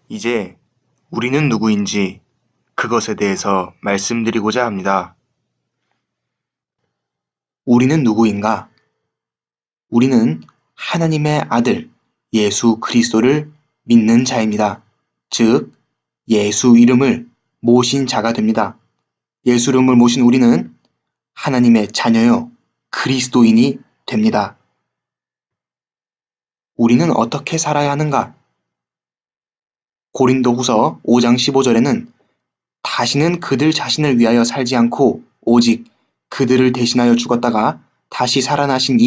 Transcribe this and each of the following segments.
이제 우리는 누구인지 그것에 대해서 말씀드리고자 합니다. 우리는 누구인가? 우리는 하나님의 아들 예수 그리스도를 믿는 자입니다. 즉, 예수 이름을 모신 자가 됩니다. 예수 이름을 모신 우리는 하나님의 자녀요 그리스도인이 됩니다. 우리는 어떻게 살아야 하는가? 고린도후서 5장 15절에는 다시는 그들 자신을 위하여 살지 않고 오직 그들을 대신하여 죽었다가 다시 살아나신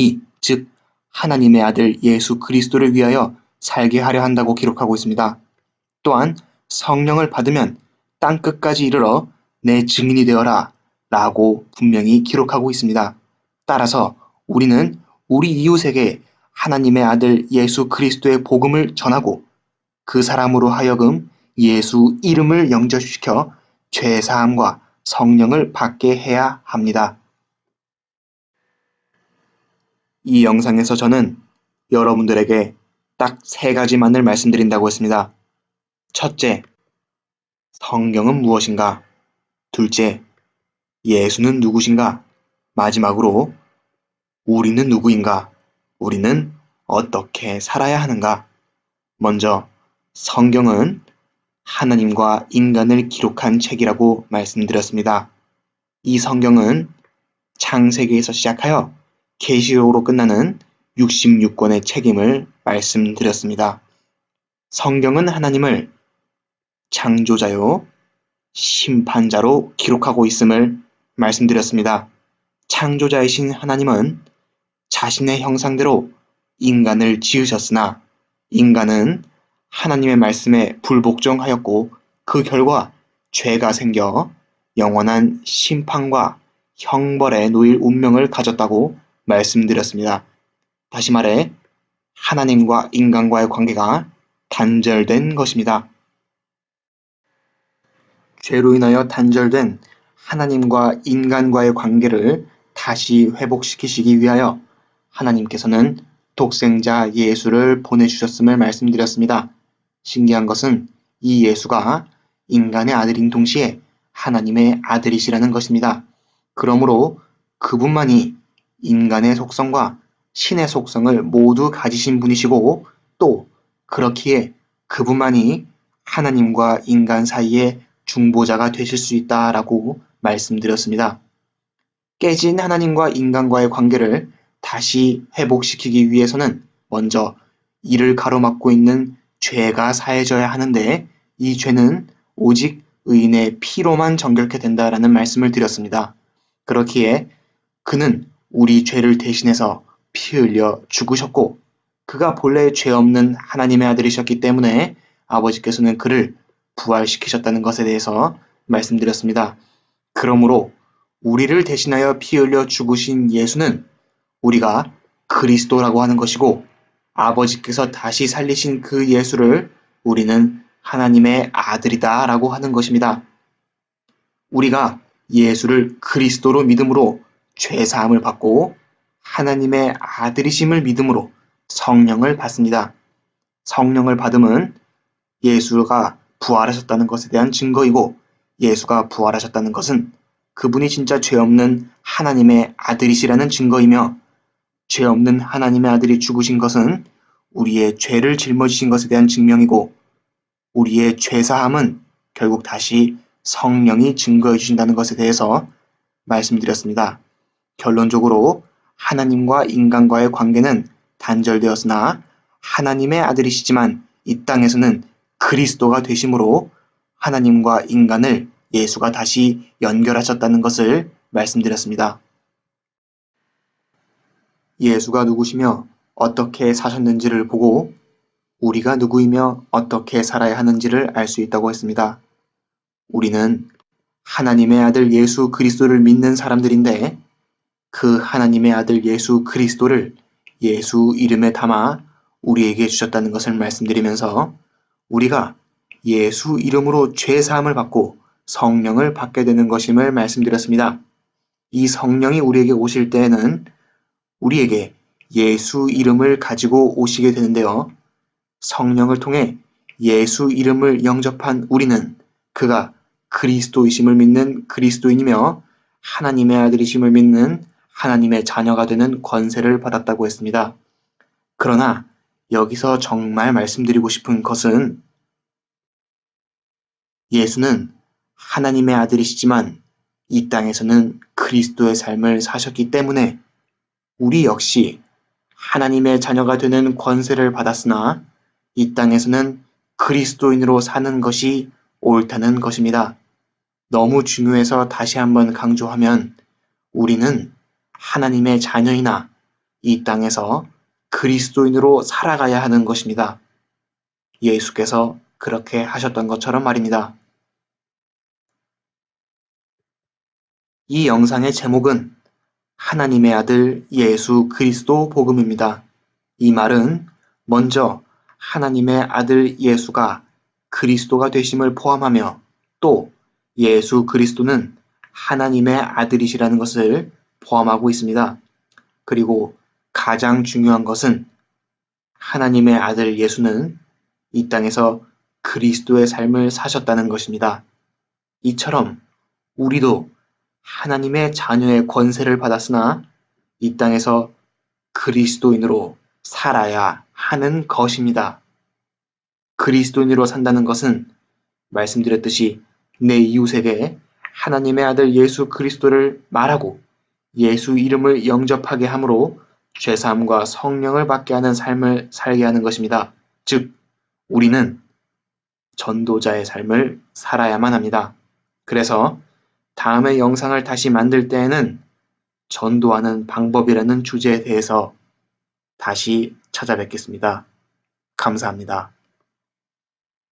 즉 하나님의 아들 예수 그리스도를 위하여 살게 하려 한다고 기록하고 있습니다. 또한 성령을 받으면 땅끝까지 이르러 내 증인이 되어라 라고 분명히 기록하고 있습니다. 따라서 우리는 우리 이웃에게 하나님의 아들 예수 그리스도의 복음을 전하고 그 사람으로 하여금 예수 이름을 영접시켜 죄사함과 성령을 받게 해야 합니다. 이 영상에서 저는 여러분들에게 딱 3가지만을 말씀드린다고 했습니다. 첫째, 성경은 무엇인가? 둘째, 예수는 누구신가? 마지막으로, 우리는 누구인가? 우리는 어떻게 살아야 하는가? 먼저, 성경은 하나님과 인간을 기록한 책이라고 말씀드렸습니다. 이 성경은 창세기에서 시작하여 계시록으로 끝나는 66권의 책임을 말씀드렸습니다. 성경은 하나님을 창조자요, 심판자로 기록하고 있음을 말씀드렸습니다. 창조자이신 하나님은 자신의 형상대로 인간을 지으셨으나 인간은 하나님의 말씀에 불복종하였고 그 결과 죄가 생겨 영원한 심판과 형벌에 놓일 운명을 가졌다고 말씀드렸습니다. 다시 말해 하나님과 인간과의 관계가 단절된 것입니다. 죄로 인하여 단절된 하나님과 인간과의 관계를 다시 회복시키시기 위하여 하나님께서는 독생자 예수를 보내주셨음을 말씀드렸습니다. 신기한 것은 이 예수가 인간의 아들인 동시에 하나님의 아들이시라는 것입니다. 그러므로 그분만이 인간의 속성과 신의 속성을 모두 가지신 분이시고 또 그렇기에 그분만이 하나님과 인간 사이의 중보자가 되실 수 있다라고 말씀드렸습니다. 깨진 하나님과 인간과의 관계를 다시 회복시키기 위해서는 먼저 이를 가로막고 있는 죄가 사해져야 하는데 이 죄는 오직 의인의 피로만 정결케 된다라는 말씀을 드렸습니다. 그렇기에 그는 우리 죄를 대신해서 피 흘려 죽으셨고 그가 본래 죄 없는 하나님의 아들이셨기 때문에 아버지께서는 그를 부활시키셨다는 것에 대해서 말씀드렸습니다. 그러므로 우리를 대신하여 피 흘려 죽으신 예수는 우리가 그리스도라고 하는 것이고 아버지께서 다시 살리신 그 예수를 우리는 하나님의 아들이다 라고 하는 것입니다. 우리가 예수를 그리스도로 믿음으로 죄사함을 받고 하나님의 아들이심을 믿음으로 성령을 받습니다. 성령을 받음은 예수가 부활하셨다는 것에 대한 증거이고 예수가 부활하셨다는 것은 그분이 진짜 죄 없는 하나님의 아들이시라는 증거이며 죄 없는 하나님의 아들이 죽으신 것은 우리의 죄를 짊어지신 것에 대한 증명이고 우리의 죄사함은 결국 다시 성령이 증거해 주신다는 것에 대해서 말씀드렸습니다. 결론적으로 하나님과 인간과의 관계는 단절되었으나 하나님의 아들이시지만 이 땅에서는 그리스도가 되심으로 하나님과 인간을 예수가 다시 연결하셨다는 것을 말씀드렸습니다. 예수가 누구시며 어떻게 사셨는지를 보고 우리가 누구이며 어떻게 살아야 하는지를 알 수 있다고 했습니다. 우리는 하나님의 아들 예수 그리스도를 믿는 사람들인데 그 하나님의 아들 예수 그리스도를 예수 이름에 담아 우리에게 주셨다는 것을 말씀드리면서 우리가 예수 이름으로 죄 사함을 받고 성령을 받게 되는 것임을 말씀드렸습니다. 이 성령이 우리에게 오실 때에는 우리에게 예수 이름을 가지고 오시게 되는데요. 성령을 통해 예수 이름을 영접한 우리는 그가 그리스도이심을 믿는 그리스도인이며 하나님의 아들이심을 믿는 하나님의 자녀가 되는 권세를 받았다고 했습니다. 그러나 여기서 정말 말씀드리고 싶은 것은 예수는 하나님의 아들이시지만 이 땅에서는 그리스도의 삶을 사셨기 때문에 우리 역시 하나님의 자녀가 되는 권세를 받았으나 이 땅에서는 그리스도인으로 사는 것이 옳다는 것입니다. 너무 중요해서 다시 한번 강조하면 우리는 하나님의 자녀이나 이 땅에서 그리스도인으로 살아가야 하는 것입니다. 예수께서 그렇게 하셨던 것처럼 말입니다. 이 영상의 제목은 하나님의 아들 예수 그리스도 복음입니다. 이 말은 먼저 하나님의 아들 예수가 그리스도가 되심을 포함하며 또 예수 그리스도는 하나님의 아들이시라는 것을 포함하고 있습니다. 그리고 가장 중요한 것은 하나님의 아들 예수는 이 땅에서 그리스도의 삶을 사셨다는 것입니다. 이처럼 우리도 하나님의 자녀의 권세를 받았으나 이 땅에서 그리스도인으로 살아야 하는 것입니다. 그리스도인으로 산다는 것은 말씀드렸듯이 내 이웃에게 하나님의 아들 예수 그리스도를 말하고 예수 이름을 영접하게 함으로 죄사함과 성령을 받게 하는 삶을 살게 하는 것입니다. 즉, 우리는 전도자의 삶을 살아야만 합니다. 그래서 다음의 영상을 다시 만들 때에는 전도하는 방법이라는 주제에 대해서 다시 찾아뵙겠습니다. 감사합니다.